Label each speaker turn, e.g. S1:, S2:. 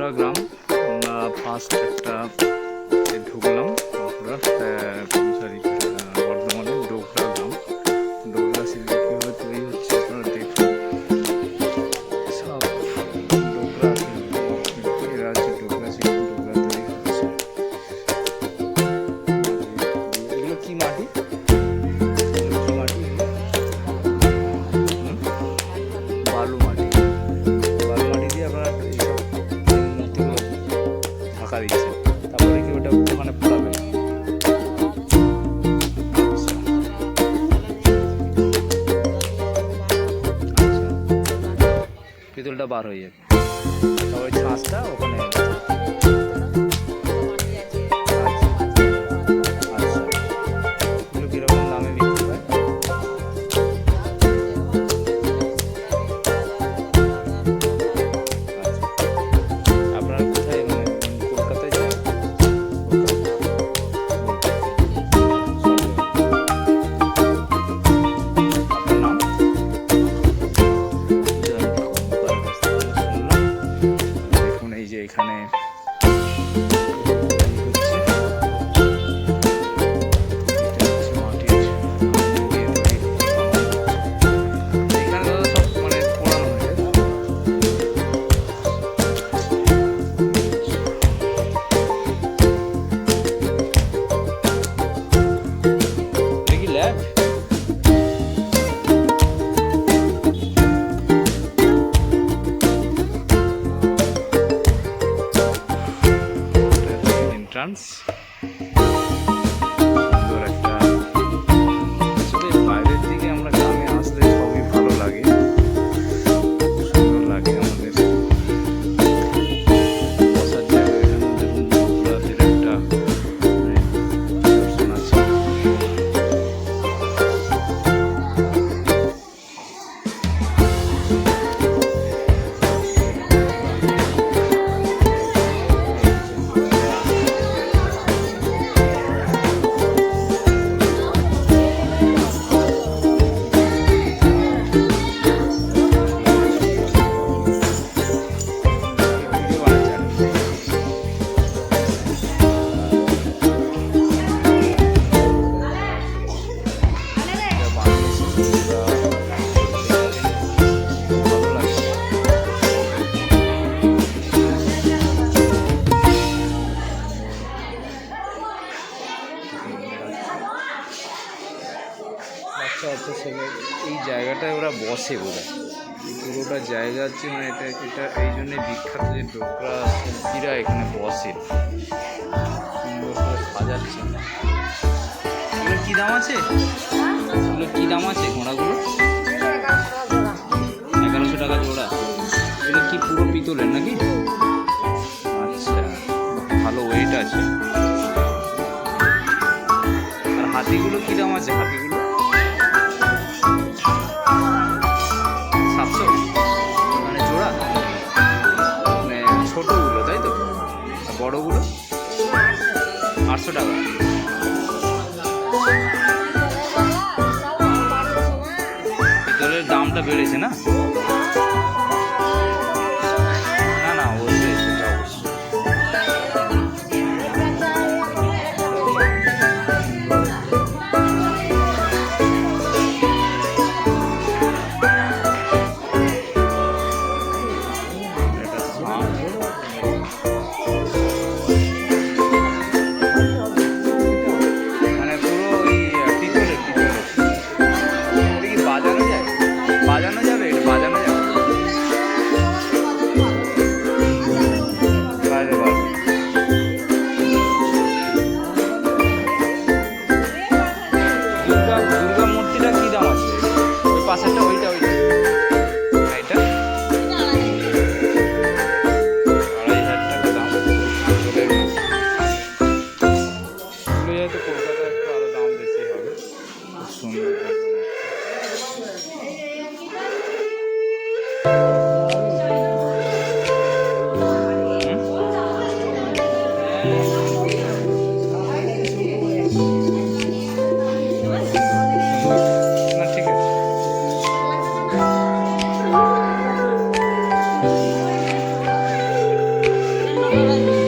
S1: ডোগরা গ্রাম। আমরা ফার্স্ট একটা ঢুকলাম সরি বর্ধমানে ডোগরা গ্রাম। ডোগরা শিল্প কীভাবে তৈরি হচ্ছে আপনারা দেখুন। সব ডোগরা শিল্প, এরা হচ্ছে ডোগরা শিল্প, ডোগরা তৈরি হচ্ছে। এগুলো কি মাটি? বালু মাটি। বালু মাটি দিয়ে আপনারা এইসব মূর্তিগুলো ঢাকা দিচ্ছেন, তারপরে কি ওটা ওখানে পোড়াবেন। পিতলটা বার হয়ে যাবে, তারপরে ছাঁচটা ওখানে। আচ্ছা, এগুলো কীরকম দামে বিক্রি হয়? আপনারা কোথায়, মানে কলকাতায় যান? আপনার নাম? দেখুন এই যে এখানে এন্ট্রান্স। সুন্দর একটা, আসলে বাইরের দিকে আমরা গ্রামে আসলে সবই ভালো লাগে, সুন্দর লাগে আমাদের। বসার জায়গা এখানে দেখুন, ডোগরাদের একটা দর্শন আছে। আচ্ছা আচ্ছা, সেটা এই জায়গাটায় ওরা বসে বোধহয়, পুরোটা জায়গা হচ্ছে, মানে এটা এই জন্যে বিখ্যাত যে ডোগরা শিল্পীরা এখানে বসে, সুন্দর করে সাজাচ্ছে। এগুলো কী দাম আছে? এগুলো কী দাম আছে ঘোড়াগুলো? 1100 টাকা জোড়া। এগুলো কি পুরো পিতলের নাকি? আচ্ছা, ভালো ওয়েট আছে। আর হাতিগুলো কী দাম আছে? হাতিগুলো 700 মানে জোড়া, মানে ছোটোগুলো তাই তো? বড়োগুলো 800 টাকা। পিতলের দামটা বেড়েছে না? না না, অবশ্যই সেটা অবশ্যই। মানে পুরো ওই পিতলের, এটা কি বাজানো যায়? বাজানো যাবে? এটা বাজানো
S2: ভালো লাগে।